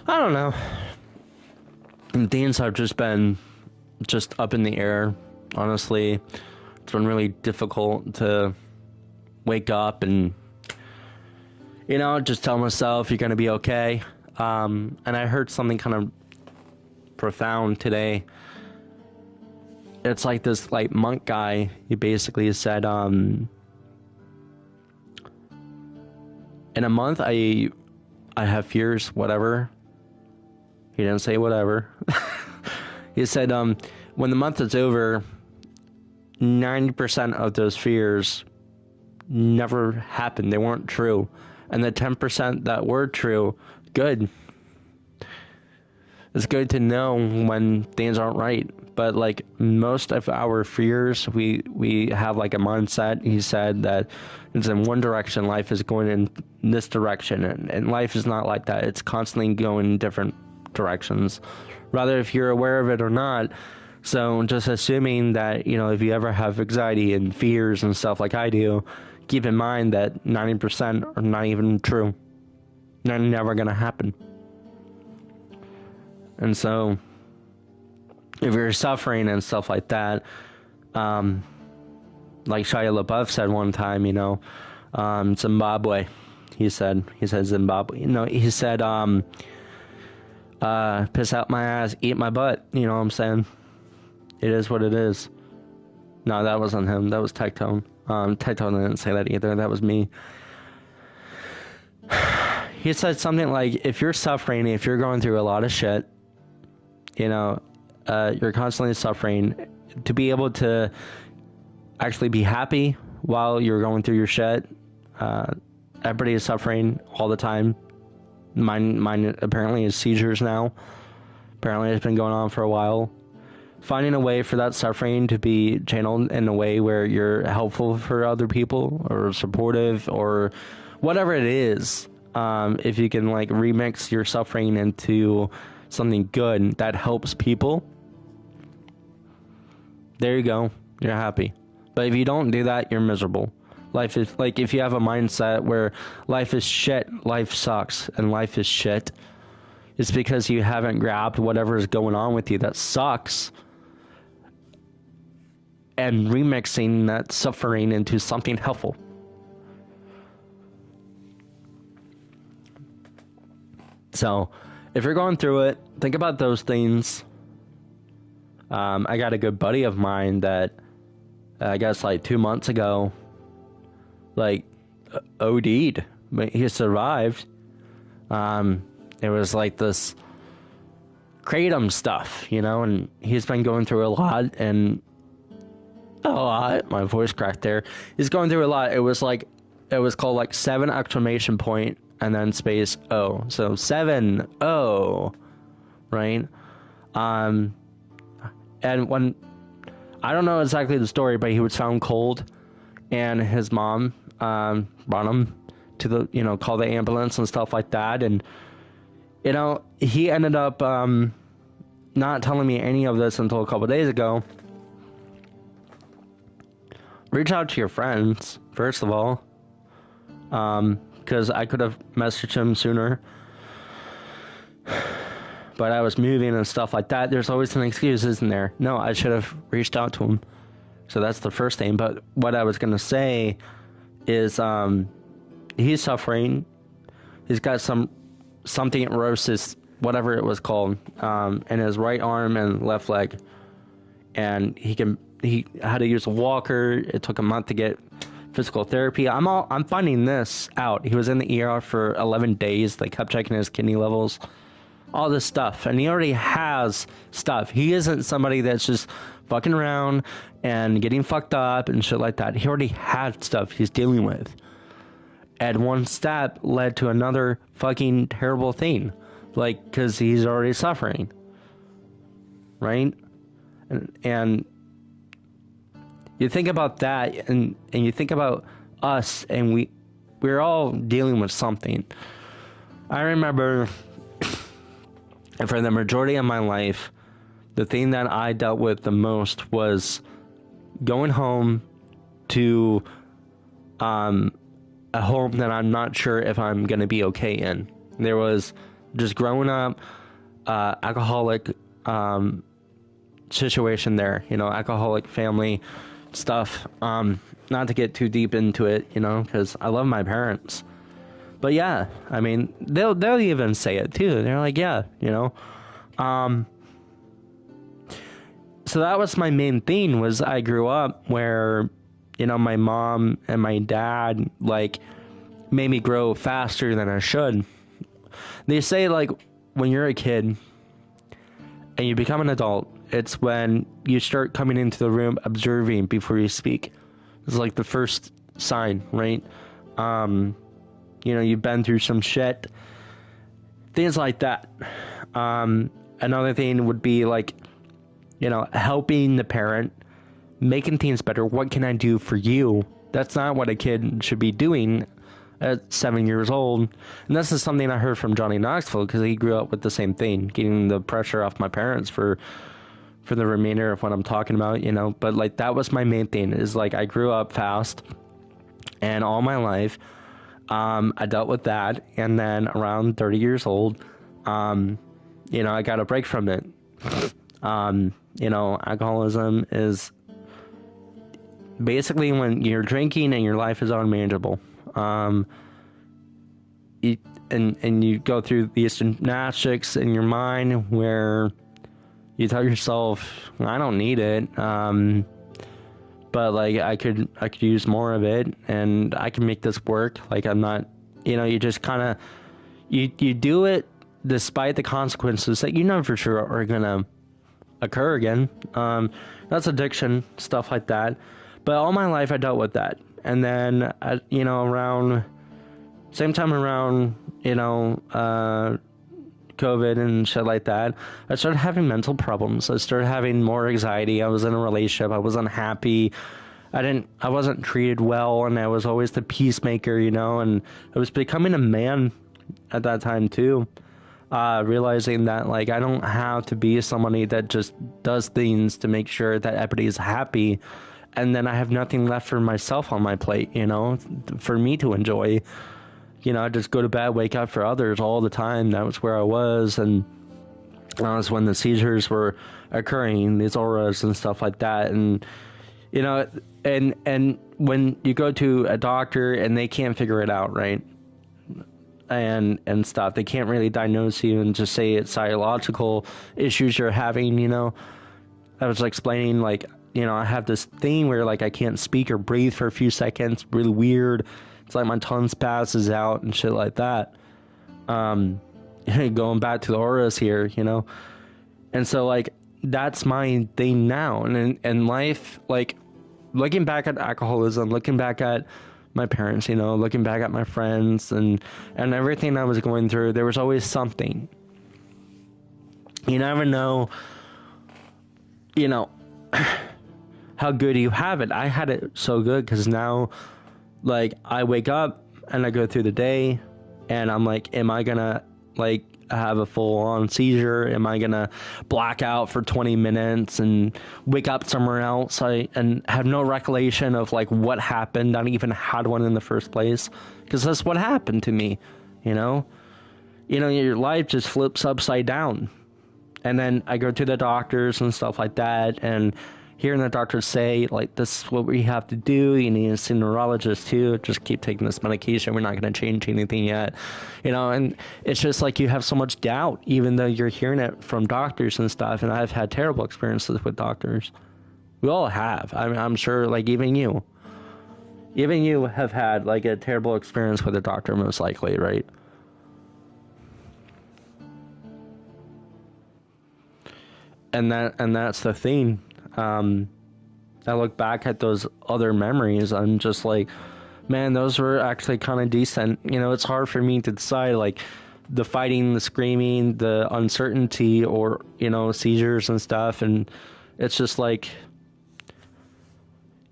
I don't know. Things have just been just up in the air, honestly. It's been really difficult to wake up and, just tell myself you're going to be okay. And I heard something kind of profound today. It's like this monk guy. He basically said, in a month I have fears, whatever. He didn't say whatever. He said, when the month is over, 90% of those fears never happened. They weren't true. And the 10% that were true, good. It's good to know when things aren't right. But most of our fears, we have a mindset. He said that it's in one direction, life is going in this direction. And life is not like that. It's constantly going in different directions, rather if you're aware of it or not. So just assuming that, if you ever have anxiety and fears and stuff like I do, keep in mind that 90% are not even true. They're never going to happen. And so if you're suffering and stuff like that, like Shia LaBeouf said one time, Zimbabwe, he said Zimbabwe, he said, piss out my ass, eat my butt, you know what I'm saying? It is what it is. No, that wasn't him, that was Tectone. Tectone didn't say that either, that was me. He said something like, if you're suffering, if you're going through a lot of shit, you're constantly suffering, to be able to actually be happy while you're going through your shit. Everybody is suffering all the time. Mine apparently is seizures now. Apparently it's been going on for a while. Finding a way for that suffering to be channeled in a way where you're helpful for other people or supportive or whatever it is. If you can remix your suffering into something good that helps people, there you go, you're happy. But if you don't do that, you're miserable. Life is if you have a mindset where life is shit, life sucks, and life is shit, it's because you haven't grabbed whatever is going on with you that sucks and remixing that suffering into something helpful. So if you're going through it, think about those things. I got a good buddy of mine that I guess 2 months ago OD'd, but he survived. It was this kratom stuff, and he's been going through a lot, and my voice cracked there. He's going through a lot. It was called 7 exclamation point and then space O. So 7-0, right? And when, I don't know exactly the story, but he was found cold, and his mom brought him to the, call the ambulance and stuff like that. And, he ended up not telling me any of this until a couple days ago. Reach out to your friends, first of all, because I could have messaged him sooner. But I was moving and stuff like that. There's always an excuse, isn't there? No, I should have reached out to him. So that's the first thing. But what I was going to say is he's suffering. He's got something cirrhosis, whatever it was called, in his right arm and left leg. And he had to use a walker. It took a month to get physical therapy. I'm finding this out. He was in the ER for 11 days. They kept checking his kidney levels. All this stuff, and he already has stuff. He isn't somebody that's just fucking around and getting fucked up and shit like that. He already had stuff he's dealing with, and one step led to another fucking terrible thing, because he's already suffering, right? And you think about that, and you think about us, and we're all dealing with something. I remember, for the majority of my life, the thing that I dealt with the most was going home to a home that I'm not sure if I'm going to be okay in. There was just growing up, alcoholic situation there, alcoholic family stuff. Not to get too deep into it, because I love my parents. But yeah, I mean, they'll even say it too. They're like, yeah, So that was my main thing, was I grew up where, my mom and my dad, like, made me grow faster than I should. They say, like, when you're a kid and you become an adult, it's when you start coming into the room observing before you speak. It's like the first sign, right? You've been through some shit. Things like that. Another thing would be like, helping the parent, making things better. What can I do for you? That's not what a kid should be doing at 7 years old. And this is something I heard from Johnny Knoxville, because he grew up with the same thing, getting the pressure off my parents for the remainder of what I'm talking about, But like, that was my main thing, is like, I grew up fast, and all my life, I dealt with that. And then around 30 years old, I got a break from it. Alcoholism is basically when you're drinking and your life is unmanageable. And you go through these gymnastics in your mind where you tell yourself, I don't need it. But like, I could use more of it, and I can make this work. Like, I'm not, you just kind of, you do it despite the consequences that you know for sure are gonna occur again. That's addiction, stuff like that. But all my life I dealt with that. And then, around same time around, COVID and shit like that, I started having mental problems. I started having more anxiety. I was in a relationship. I was unhappy. I wasn't treated well, and I was always the peacemaker, and I was becoming a man at that time too. Realizing that, like, I don't have to be somebody that just does things to make sure that everybody is happy, and then I have nothing left for myself on my plate, for me to enjoy. I just go to bed, wake up for others all the time. That was where I was, and that was when the seizures were occurring, these auras and stuff like that. And, and when you go to a doctor and they can't figure it out, right? And stuff, they can't really diagnose you and just say it's psychological issues you're having. I was explaining, like, I have this thing where, like, I can't speak or breathe for a few seconds. Really weird. It's like my tongue passes out and shit like that. Going back to the auras here, and so, like, that's my thing now. And life, like, looking back at alcoholism, looking back at my parents, looking back at my friends and everything I was going through, there was always something. You never know, how good you have it. I had it so good, because now, like, I wake up and I go through the day and I'm like, am I gonna, like, have a full-on seizure? Am I gonna black out for 20 minutes and wake up somewhere else and have no recollection of, like, what happened? I don't even had one in the first place, because that's what happened to me. Your life just flips upside down. And then I go to the doctors and stuff like that, and hearing the doctors say, like, this is what we have to do, you need to see a neurologist too, just keep taking this medication, we're not going to change anything yet, and it's just like, you have so much doubt, even though you're hearing it from doctors and stuff. And I've had terrible experiences with doctors. We all have. I'm sure, like, even you have had, like, a terrible experience with a doctor, most likely, right? And that's the thing. I look back at those other memories, I'm just like, man, those were actually kind of decent. It's hard for me to decide, like, the fighting, the screaming, the uncertainty, or, seizures and stuff. And it's just like,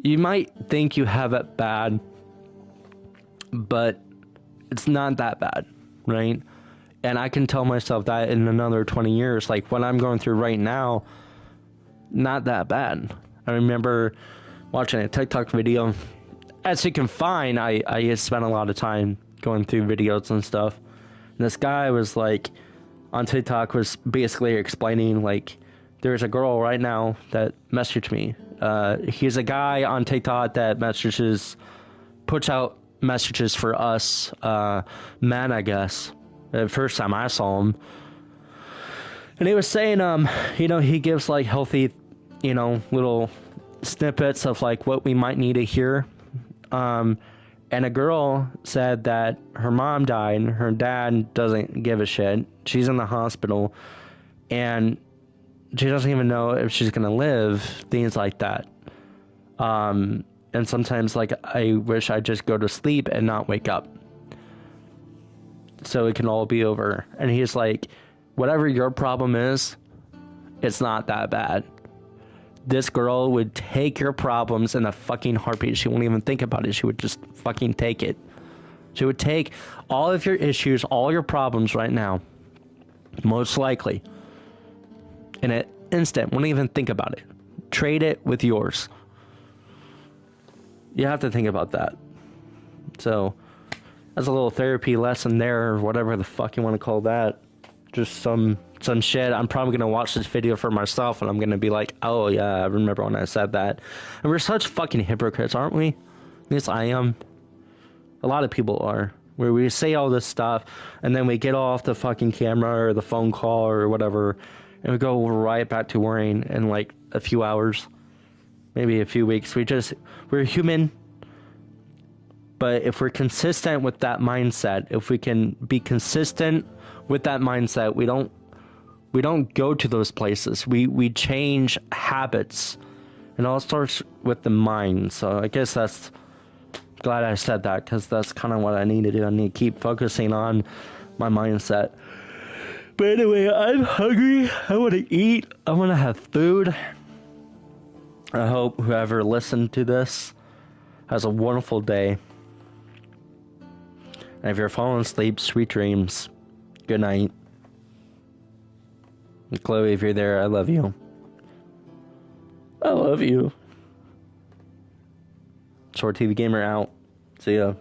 you might think you have it bad, but it's not that bad, right? And I can tell myself that in another 20 years, like, what I'm going through right now, not that bad. I remember watching a TikTok video. As you can find, I spent a lot of time going through videos and stuff. And this guy was like, on TikTok was basically explaining, like, there's a girl right now that messaged me. He's a guy on TikTok that puts out messages for us, men, I guess. The first time I saw him. And he was saying, he gives, like, healthy, little snippets of, like, what we might need to hear. And a girl said that her mom died, her dad doesn't give a shit. She's in the hospital, and she doesn't even know if she's gonna live, things like that. And sometimes, like, I wish I'd just go to sleep and not wake up, so it can all be over. And he's like, whatever your problem is, it's not that bad. This girl would take your problems in a fucking heartbeat. She won't even think about it. She would just fucking take it. She would take all of your issues, all your problems right now, most likely, in an instant. Won't even think about it. Trade it with yours. You have to think about that. So, that's a little therapy lesson there, or whatever the fuck you want to call that. Just some shit. I'm probably gonna watch this video for myself, and I'm gonna be like, oh yeah, I remember when I said that. And we're such fucking hypocrites, aren't we? At least I am. A lot of people are. Where we say all this stuff, and then we get off the fucking camera or the phone call or whatever, and we go right back to worrying in like a few hours, maybe a few weeks. We're human. But if we're consistent with that mindset, if we can be consistent with that mindset, we don't go to those places. We change habits. And it all starts with the mind. So I guess that's, glad I said that, because that's kind of what I need to do. I need to keep focusing on my mindset. But anyway, I'm hungry. I want to eat. I want to have food. I hope whoever listened to this has a wonderful day. And if you're falling asleep, sweet dreams. Good night. And Chloe, if you're there, I love you. I love you. Short TV Gamer out. See ya.